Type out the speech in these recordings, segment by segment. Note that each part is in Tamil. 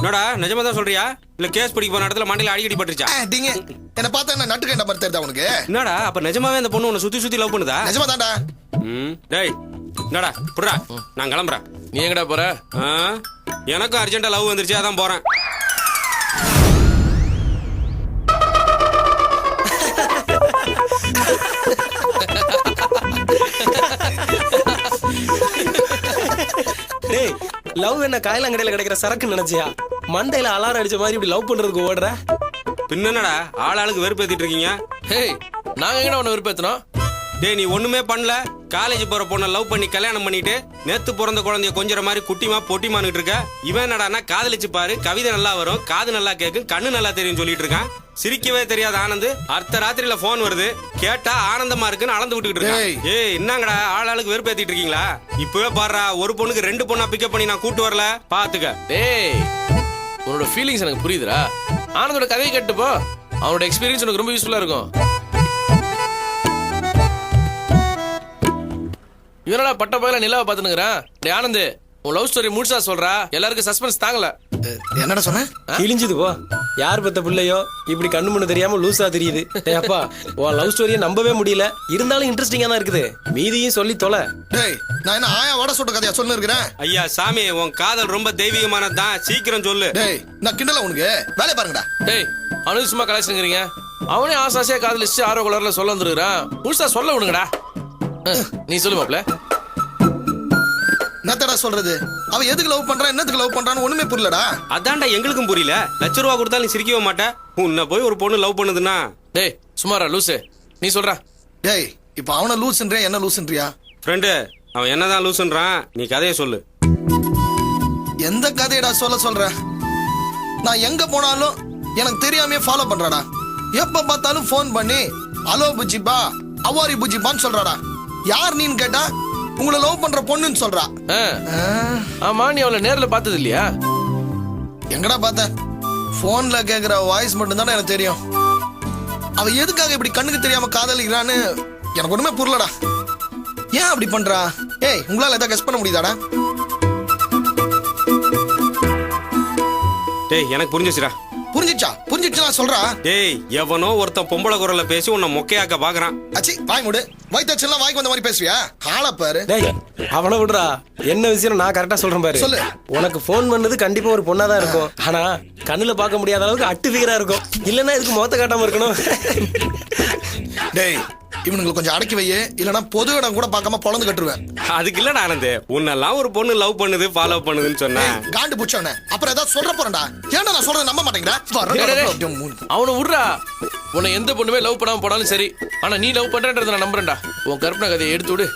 என்னடா நிஜமா தான் சொல்றியா இல்ல கேஸ் பிடிக்க போன இடத்துல மண்டையில அடிக்கடி பட்டுருச்சா? டிங்க என்ன பார்த்தா என்ன நட்டு கண்ட மாதிரி தெரியுதா உனக்கு? என்னடா அப்ப நிஜமாவே அந்த பொண்ணு உன்னை சுத்தி சுத்தி லவ் பண்ணுதா? நிஜமா தான்டா. டேய் என்னடா புடுறா, நான் கிளம்புறேன். நீ எங்கடா போற? எனக்கும் அர்ஜென்ட்டா லவ் வந்துருச்சு, அதான் போறேன். டேய் லவ் என்ன காயலாங்கடையில கிடைக்கிற சரக்கு நினைச்சியா? மண்டையில அலாரம் அடிச்ச மாதிரி இப்படி லவ் பண்றதுக்கு ஓடுற? பின்னடா ஆளாளுக்கு வெறுப்பேத்திட்டு இருக்கீங்க. ஹேய், நாங்க எங்கடா உன்னை விருப்பேத்தனோம்? டேய் நீ ஒண்ணுமே பண்ணல. காலேஜ் போற பொண்ணை லவ் பண்ணி கல்யாணம் பண்ணிட்டு நேத்து பிறந்த குழந்தைய கொஞ்சற மாதிரி குட்டிமா பொட்டிமான்னு இருக்க. இவன் என்னடான்னா காதலிச்சு பாரு, கவிதை நல்லா வரும், காது நல்லா கேட்கும், கண்ணு நல்லா தெரியும் சொல்லிட்டு இருக்கான். சிரிக்கவே தெரியாத ஆனந்த் அர்த்த ராத்திரியில போன் வருது, கேட்டா ஆனந்தமா இருக்குன்னு அளந்து விட்டுக்கிட்டு இருக்கான். ஏய் என்னங்கடா ஆளாளுக்கு வெறுப்பேத்திட்டு இருக்கீங்களா? இப்பவே பாடுறா, ஒரு பொண்ணுக்கு 2 பொண்ணா பிக்கப் பண்ணி நான் கூட்டு வரல பாத்துக்க. டேய் உன்னோட ஃபீலிங்ஸ் எனக்கு புரியுதுடா. ஆனந்தோட கதையை கேட்டு போ, அவனோட எக்ஸ்பீரியன்ஸ் உனக்கு ரொம்ப யூஸ்ஃபுல்லா இருக்கும். இவனடா பட்ட பயில நிலாவை பாத்துனுக்குறான். டே ஆனந்த், உன் லவ் ஸ்டோரி முடிச்சா சொல்றா, எல்லாருக்கும் சஸ்பென்ஸ் தாங்கல. என்னடா சொன்ன? கிழிஞ்சது போ. யார் பத்த பிள்ளையோ இப்படி கண்ணு மண்ணு தெரியாம லூசா தெரியுது. டேய் அப்பா, உன் லவ் ஸ்டோரியை நம்பவே முடியல. இருந்தாலும் இன்ட்ரெஸ்டிங்கா தான் இருக்குது. மீதியும் சொல்லி தொலை. டேய் நான் என்ன ஆயா வட சுட்ட கதையா சொல்லு இருக்கிறேன்? ஐயா சாமி, உன் காதல் ரொம்ப தெய்வீகமானதுதான், சீக்கிரம் சொல்லு. டேய் நான் கிண்டல உனக்கு வேலைய பாருங்கடா. டேய் அவனுக்கு சும்மா கலாய்ச்சிங்கிறீங்க. அவனே ஆசாசியா காதலிச்சு ஆர்வ கலர்ல சொல்ல வந்துருக்கான். முழுசா சொல்ல விடுங்கடா. நீ சொல்லு மாப்ள. என்னத்தடா சொல்றது? அவ எதுக்கு லவ் பண்றா, என்னத்துக்கு லவ் பண்றான்னு ஒண்ணுமே புரியலடா. அதான்டா எங்களுக்கும் புரியல. ₹1,00,000 கொடுத்தாலும் நீ சிரிக்கவே மாட்டேன். உன்னை போய் ஒரு பொண்ணு லவ் பண்ணுதுன்னா? டேய் சுமாரா லூசு, நீ சொல்றா. டேய் இப்ப அவன லூசுன்றியா என்ன லூசுன்றியா? ஃப்ரெண்டு, அவன் என்னதான் லூசுன்றான், நீ கதையை சொல்லு. எந்த கதையடா சொல்ற? நான் எங்க போனாலும் எனக்கு தெரியாமே ஃபாலோ பண்றாடா. எப்ப பார்த்தாலும் போன் பண்ணி ஹலோ புஜிபா, அவாரி புஜிபான்னு சொல்றாடா. யார் நீன்னு கேட்டா உங்களை லவ் பண்ற பொண்ணுன்னு சொல்றா. ஆமா, நீ அவளை நேர்ல பார்த்தது இல்லையா? எங்கடா பார்த்த? போன்ல கேக்குற வாய்ஸ் மட்டும் தானே எனக்கு தெரியும். அவ எதுக்காக இப்படி கண்ணுக்கு தெரியாம காதலிக்கிறான்னு எனக்கு ஒண்ணுமே புரியலடா. ஏன் அப்படி பண்றா? ஏய் உங்களால ஏதாவது கெஸ் பண்ண முடியுதாடா? டேய் எனக்கு புரிஞ்சிச்சுடா. புரிஞ்சிச்சா சொல்றா. டேய் எவனோ ஒருத்தன் பொம்பளை குரல்ல பேசி உன்னை மொக்கையாக்க பாக்குறான். அச்சி வாய் மூடு. வயிற்றுலாம் வாய்க்கு வந்த மாதிரி பேசுவியா? ஆளை பாரு. டேய் அவனை விடுறா. என்ன விஷயம் நான் கரெக்டா சொல்றேன் பாரு. சொல்லு. உனக்கு போன் பண்ணது கண்டிப்பா ஒரு பொண்ணா தான் இருக்கும். ஆனா கண்ணுல பார்க்க முடியாத அளவுக்கு அட்டு ஃபிகரா இருக்கும். இல்லன்னா இதுக்கு முகத்தை காட்டாம இருக்கணும். டேய் இவனுங்களுக்கு கொஞ்சம் அடக்கி வையே, இல்லனா பொது இடம் கூட பார்க்காம பொளந்து கட்டுருவேன். அதுக்கு இல்லடா ஆனந்த், உன்னெல்லாம் ஒரு பொண்ணு லவ் பண்ணுது ஃபாலோ பண்ணுதுன்னு சொன்னேன். காண்டு புடிச்சவனே அப்புறம் ஏதாவது சொல்ற போறேன்டா. ஏன்டா நான் சொல்றத நம்ப மாட்டேங்கடா? அவனை விடுறா. உன்னை எந்த பொண்ணுமே லவ் பண்ணாம போனாலும் சரி, ஆனா நீ லவ் பண்றன்றத நான் நம்புறேன்டா. உன் கற்பனை கதையை எடுத்து விடு.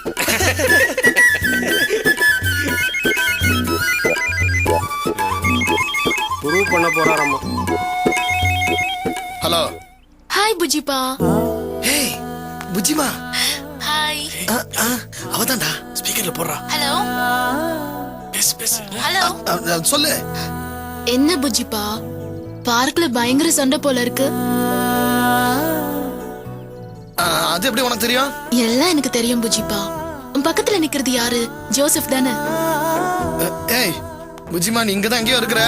ப்ரூவ் பண்ண போறாராமா. ஹலோ. ஹாய் புஜிபா. ஹேய் புஜிமா. ஹாய். அவதான்டா ஸ்பீக்கர்ல போடுறா. ஹலோ. பேசு. ஹலோ. சொல்லு. என்ன புஜிபா, பார்க்ல பயங்கர சண்டை போல இருக்கு. அது எப்படி உனக்கு தெரியும்? எல்லாம் எனக்கு தெரியும் புஜிபா. உன் பக்கத்துல நிக்கிறது யாரு? ஜோசப் தானே? ஏய் புஜிமா, நீ இங்கதான் எங்கேயோ இருக்கிற.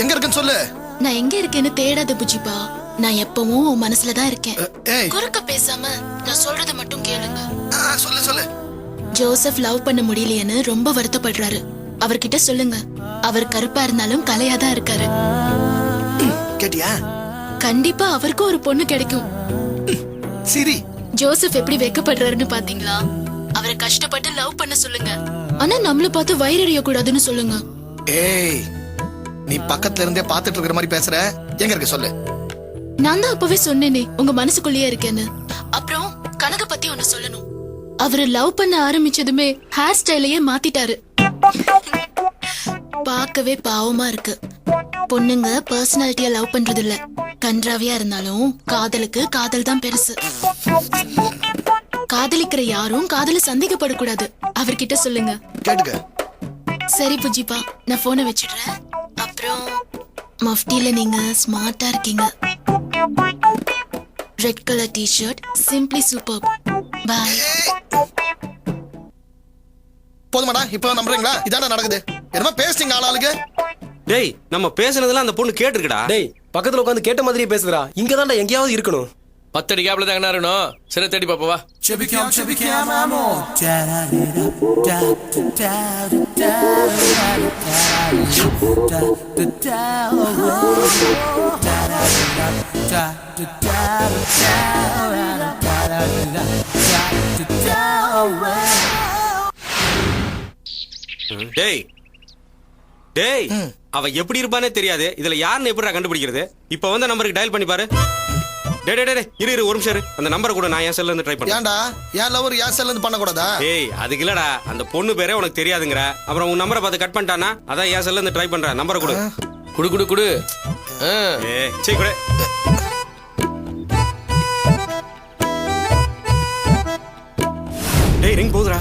எங்க இருக்குன்னு சொல்லு. நான் எங்க இருக்கேன்னு தேடாத புஜிபா. நான் எப்பவும் உன் மனசுல தான் இருக்கேன். குறுக்க பேசாம நான் சொல்றத மட்டும் கேளுங்க. சொல்லு. ஜோசப் லவ் பண்ண முடியலையேன்னு ரொம்ப வருத்தப்படுறாரு. அவர்கிட்ட சொல்லுங்க, அவர் கருப்பா இருந்தாலும் கலையாதான் இருக்காரு. கேட்டியா? கண்டிப்பா அவருக்கும் ஒரு பொண்ணு கிடைக்கும். சரி. ஜோசப் எப்படி வெக்கப்படுறாருன்னு பாத்தீங்களா? அவரை கஷ்டப்பட்டு லவ் பண்ண சொல்லுங்க. ஆனா நம்மள பார்த்து வயிறறிய கூடாதுன்னு சொல்லுங்க. ஏய் நீ பக்கத்துல இருந்தே பாத்துட்டு இருக்கிற மாதிரி பேசுற. எங்க இருக்க சொல்லு. நான் தான் அப்பவே சொன்னேனே உங்க மனசுக்குள்ளேயே இருக்கேன்னு. அப்புறம் கனக பத்தி ஒண்ணு சொல்லணும். அவரு லவ் பண்ண ஆரம்பிச்சதுமே ஹேர் ஸ்டைலையே மாத்திட்டாரு. பார்க்கவே பாவமா இருக்கு. பொண்ணுங்க பர்சனாலிட்டியா லவ் பண்றது இல்ல. கன்றாவியா இருந்தாலும் காதலுக்கு காதல் தான் பெருசு. காதலிக்கிற யாரும் காதல சந்தேகப்படக்கூடாது. அவர்கிட்ட சொல்லுங்க. கேட்டுக்க. சரி புஜிபா, நான் போனை வச்சிடுறேன். அப்புறம் மஃப்டில நீங்க ஸ்மார்ட்டா இருக்கீங்க. Red colour T-shirt, simply super. Bye. போதுமாடா? இப்ப நம்புறீங்களா? இதான நடக்குது. என்னமா பேசுறீங்க ஆளாளுக்கு? டேய் நம்ம பேசுனதெல்லாம் அந்த பொண்ணு கேட்டிருக்குடா. டேய் பக்கத்துல உட்காந்து கேட்ட மாதிரியே பேசுறா. இங்க தான்டா எங்கேயாவது இருக்கணும். 10 அடி கேப்ல தான் என்ன இருக்கணும். சரி தேடி பாப்பா வா. டேய் டேய் அவ எப்படி இருப்பானே தெரியாது. இதுல யாருன்னு எப்படிடா கண்டுபிடிக்கிறது? இப்ப வந்த நம்பருக்கு டயல் பண்ணி பாரு. டேய் டேய் டேய் இரு ஒரு நிமிஷம் இரு. அந்த நம்பரை கூட நான் என் செல்ல இருந்து ட்ரை பண்றேன். ஏன்டா என் லவர் என் செல்ல இருந்து பண்ணக்கூடாதா? டேய் அதுக்கு இல்லடா, அந்த பொண்ணு பேரே உனக்கு தெரியாதுங்கற. அப்புறம் உன் நம்பரை பார்த்து கட் பண்ணிட்டானா அதான் என் செல்ல இருந்து ட்ரை பண்றேன். நம்பரை கொடு. குடு குடு குடு. ஏய் சீ கொடு. டேய் ரிங் போகுதுடா.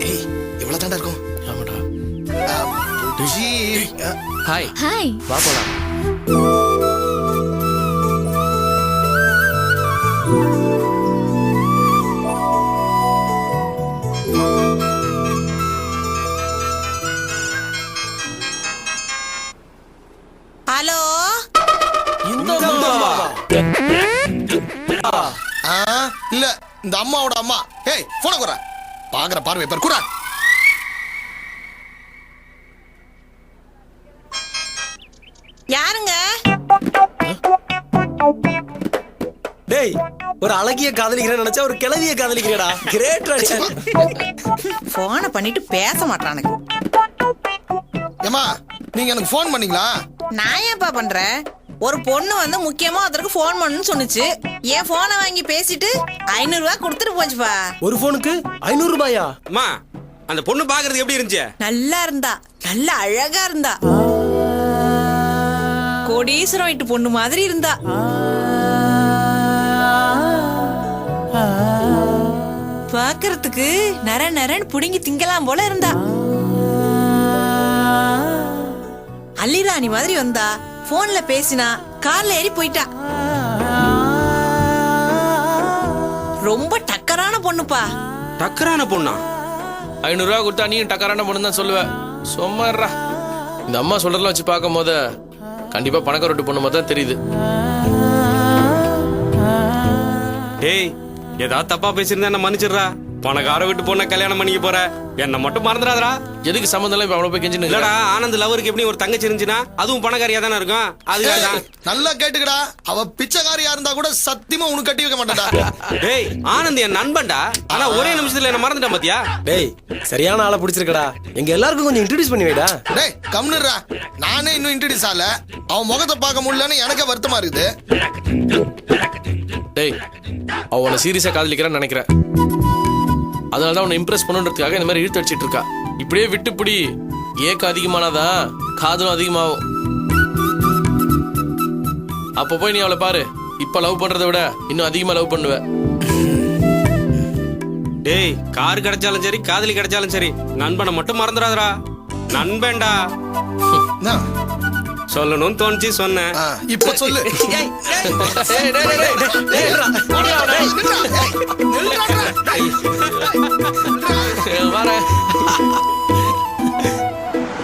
ஏய் இவ்வளவு தாண்டா இருக்கும். ஆமாடா. G hi. ஹாய். வா போலாம். ஹலோ இல்ல இந்த அம்மாவோட அம்மா. ஏய் போன குறா பாக்குற பார்வை பேர் குறா. யாருங்க? டேய் ஒரு அழகிய காதலிக்கிறேன்னு நினைச்சா ஒரு கிழவிய காதலிக்கிறேடா. கிரேட்ரா நீ. போனை பண்ணிட்டு பேச மாட்டானுங்க. ஏமா நீங்க எனக்கு ஃபோன் பண்ணீங்களா? நான் ஏன்பா பண்றேன்? ஒரு பொண்ணு வந்து முக்கியமா ஒருத்தருக்கு ஃபோன் பண்ணணும்னு சொன்னுச்சு. என் போனை வாங்கி பேசிட்டு 500 ரூபாய் கொடுத்துட்டு போச்சுப்பா. ஒரு போனுக்கு 500 ரூபாயா? அம்மா அந்த பொண்ணு பாக்குறது எப்படி இருந்துச்சு? நல்லா இருந்தா, நல்ல அழகா இருந்தா, கோடீஸ்வரம் வீட்டு பொண்ணு மாதிரி இருந்தா. பாக்குறதுக்கு நரன்னு புடுங்கி திங்கலாம் போல இருந்தா. அல்லிராணி மாதிரி வந்தா, போன்ல பேசினா, கார்ல ஏறி போயிட்டா. ரொம்ப டக்கரான பொண்ணுப்பா. டக்கரான பொண்ணா? 500 ரூபா கொடுத்தா நீயும் டக்கரான பொண்ணு தான் சொல்லுவ. சும்மாறா. இந்த அம்மா சொல்றதெல்லாம் வச்சு பார்க்கும் போது கண்டிப்பா பணக்கார ரொட்டு பொண்ணு மாதிரி தான் தெரியுது. டேய் ஏதாவது தப்பா பேசியிருந்தா என்ன மன்னிச்சிடுறா. பணக்கார வீட்டு பொண்ணை கல்யாணம் பண்ணிக்க போற, என்ன மட்டும் மறந்துடாதடா. எதுக்கு சம்மந்தம் இப்ப அவ்வளவு போய் கெஞ்சின்னு இல்லடா, ஆனந்த் லவருக்கு எப்படி ஒரு தங்கச்சி இருந்துச்சுன்னா அதுவும் பணக்காரியா தானே இருக்கும். அதுதான். நல்லா கேட்டுக்கடா. அவ பிச்சைக்காரியா இருந்தா கூட சத்தியமா உனக்கு கட்டி வைக்க மாட்டாடா. டேய் ஆனந்த் என் நண்பன்டா. ஆனா ஒரே நிமிஷத்துல என்ன மறந்துட்டான் பாத்தியா? டேய் சரியான ஆளை பிடிச்சிருக்கடா. எங்க எல்லாருக்கும் கொஞ்சம் இன்ட்ரோடியூஸ் பண்ணி வைடா. டேய் கம்னுறா. நானே இன்னும் இன்ட்ரோடியூஸ் ஆகல. அவன் முகத்தை பார்க்க முடியலன்னு எனக்கே வருத்தமா இருக்குது. டேய் அவ உன்னை சீரியஸா காதலிக்கிறான்னு நினைக்கிறேன். அதனாலதான் உன்னை இம்ப்ரெஸ் பண்ணுன்றதுக்காக இந்த மாதிரி இழுத்து அடிச்சிட்டு இருக்கா. இப்படியே விட்டுப்புடி ஏக்கம் அதிகமானாதான் காதலும் அதிகமாகும். அப்ப போய் நீ அவளை பாரு. இப்ப லவ் பண்றதை விட இன்னும் அதிகமா லவ் பண்ணுவ. டேய் கார் கிடைச்சாலும் சரி காதலி கிடைச்சாலும் சரி நண்பனை மட்டும் மறந்துடாதடா. நண்பன்டா. என்ன? சொல்லணும்னு தோணுச்சு சொன்னேன். இப்ப சொல்லு. ஏய், டேய், டேய், நில்றா. வரேன்.